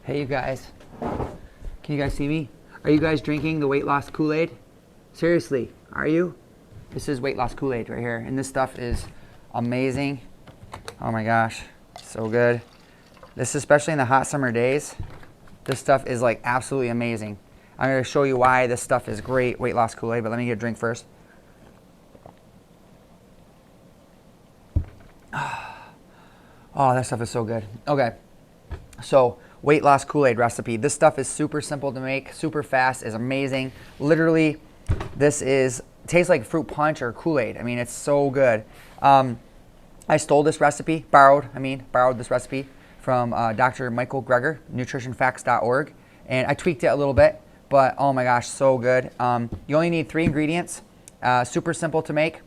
Hey you guys, can you guys see me? Are you guys drinking the weight loss Kool-Aid? Seriously, are you? This is weight loss Kool-Aid right here, and this stuff is amazing. Oh my gosh, so good. This, especially in the hot summer days, this stuff is like absolutely amazing. I'm going to show you why this stuff is great, weight loss Kool-Aid, but let me get a drink first. Oh, that stuff is so good. Okay, so weight loss Kool-Aid recipe. This stuff is super simple to make, super fast, is amazing. Literally, tastes like fruit punch or Kool-Aid. I mean, it's so good. I stole this recipe, borrowed this recipe from Dr. Michael Greger, nutritionfacts.org, and I tweaked it a little bit, but oh my gosh, so good. You only need 3 ingredients, super simple to make.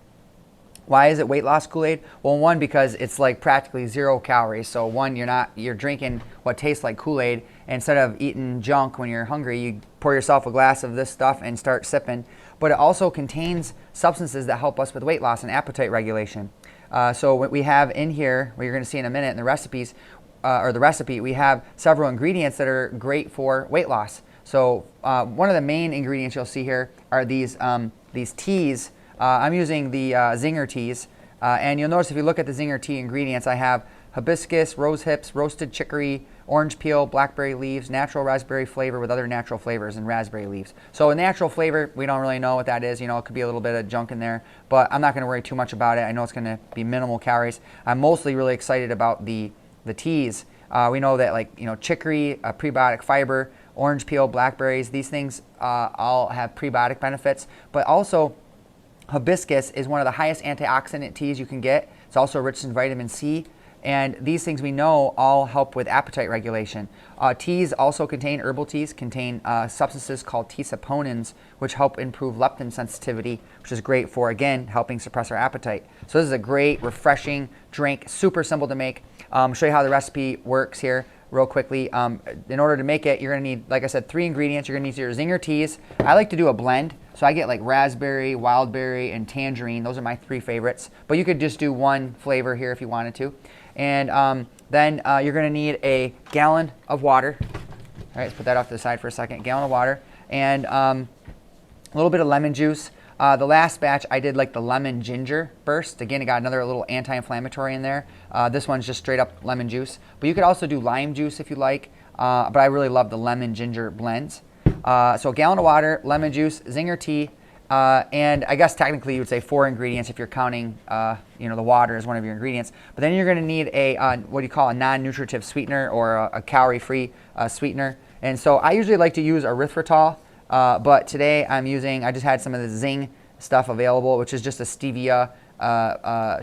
Why is it weight loss Kool-Aid? Well, one, because it's like practically 0 calories. So one, you're drinking what tastes like Kool-Aid. Instead of eating junk when you're hungry, you pour yourself a glass of this stuff and start sipping. But it also contains substances that help us with weight loss and appetite regulation. So what we have in here, what you're going to see in a minute in the recipes, or the recipe, we have several ingredients that are great for weight loss. So one of the main ingredients you'll see here are these teas. I'm using the Zinger teas, and you'll notice if you look at the Zinger tea ingredients, I have hibiscus, rose hips, roasted chicory, orange peel, blackberry leaves, natural raspberry flavor with other natural flavors, and raspberry leaves. So a natural flavor, we don't really know what that is. You know, it could be a little bit of junk in there, but I'm not going to worry too much about it. I know it's going to be minimal calories. I'm mostly really excited about the teas. We know that, like, you know, chicory, prebiotic fiber, orange peel, blackberries, these things all have prebiotic benefits, but also hibiscus is one of the highest antioxidant teas you can get. It's also rich in vitamin C. And these things we know all help with appetite regulation. Teas also herbal teas contain substances called tea saponins, which help improve leptin sensitivity, which is great for, again, helping suppress our appetite. So this is a great, refreshing drink, super simple to make. Show you how the recipe works here real quickly. In order to make it, you're going to need, like I said, 3 ingredients. You're going to need your Zinger teas. I like to do a blend. So I get like raspberry, wild berry, and tangerine. Those are my 3 favorites. But you could just do one flavor here if you wanted to. And then you're going to need a gallon of water. All right, let's put that off to the side for a second. Gallon of water. And a little bit of lemon juice. The last batch, I did like the lemon ginger burst. Again, it got another little anti-inflammatory in there. This one's just straight up lemon juice. But you could also do lime juice if you like. But I really love the lemon ginger blends. So a gallon of water, lemon juice, Zinger tea, and I guess technically you would say 4 ingredients if you're counting the water as one of your ingredients. But then you're going to need a what do you call a non-nutritive sweetener, or a calorie-free sweetener. And so I usually like to use erythritol, but today I just had some of the Zing stuff available, which is just a stevia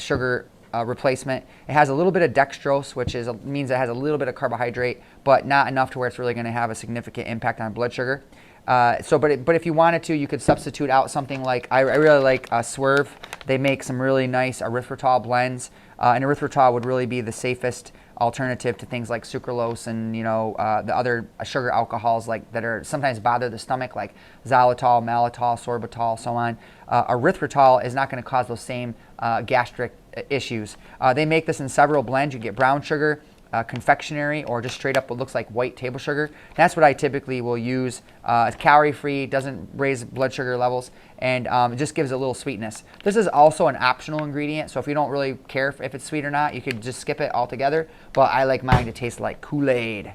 sugar replacement. It has a little bit of dextrose, which means it has a little bit of carbohydrate, but not enough to where it's really going to have a significant impact on blood sugar. But if you wanted to, you could substitute out something like, I really like Swerve. They make some really nice erythritol blends, and erythritol would really be the safest alternative to things like sucralose and the other sugar alcohols that are sometimes bother the stomach, like xylitol, malitol, sorbitol, so on. Erythritol is not going to cause those same gastric issues. They make this in several blends. You get brown sugar, confectionery, or just straight up what looks like white table sugar. That's what I typically will use. It's calorie-free, doesn't raise blood sugar levels, and it just gives a little sweetness. This is also an optional ingredient, so if you don't really care if it's sweet or not, you could just skip it altogether, but I like mine to taste like Kool-Aid.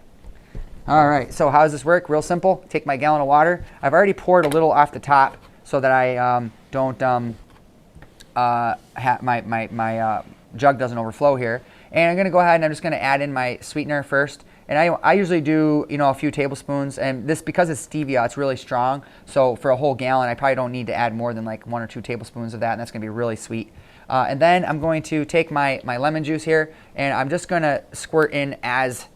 All right, so how does this work? Real simple. Take my gallon of water. I've already poured a little off the top so that I don't my jug doesn't overflow here. And I'm going to go ahead and I'm just going to add in my sweetener first. And I usually do a few tablespoons. And this, because it's stevia, it's really strong. So for a whole gallon, I probably don't need to add more than like 1 or 2 tablespoons of that. And that's going to be really sweet. And then I'm going to take my lemon juice here, and I'm just going to squirt in as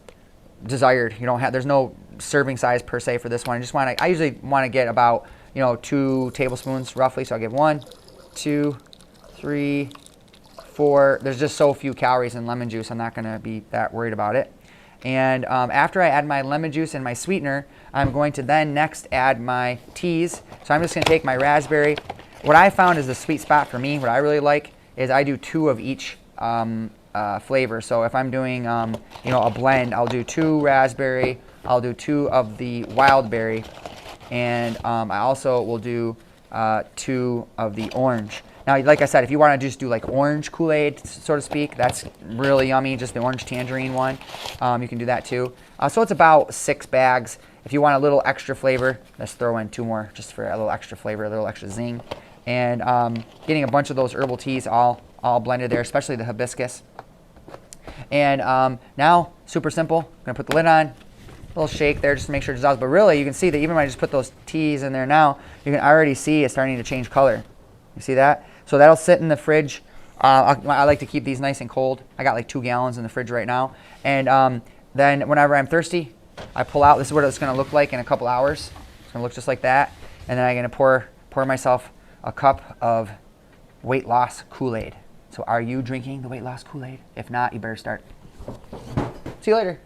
desired. There's no serving size per se for this one. I usually want to get about 2 tablespoons roughly. So I'll get 1, 2, 3, 4. There's just so few calories in lemon juice, I'm not going to be that worried about it. And after I add my lemon juice and my sweetener, I'm going to then next add my teas. So I'm just going to take my raspberry. What I found is the sweet spot for me, what I really like, is I do 2 of each flavor. So if I'm doing, you know, a blend, I'll do 2 raspberry, I'll do 2 of the wild berry, and I also will do 2 of the orange. Now, like I said, if you want to just do like orange Kool-Aid, so to speak, that's really yummy, just the orange tangerine one. You can do that too. So it's about 6 bags. If you want a little extra flavor, let's throw in 2 more just for a little extra flavor, a little extra zing. And getting a bunch of those herbal teas all blended there, especially the hibiscus. And now, super simple, I'm going to put the lid on, a little shake there just to make sure it dissolves. But really, you can see that even when I just put those teas in there now, you can already see it's starting to change color. You see that? So that'll sit in the fridge. I like to keep these nice and cold. I got like 2 gallons in the fridge right now. And then whenever I'm thirsty, I pull out. This is what it's going to look like in a couple hours. It's going to look just like that. And then I'm going to pour myself a cup of weight loss Kool-Aid. So are you drinking the weight loss Kool-Aid? If not, you better start. See you later.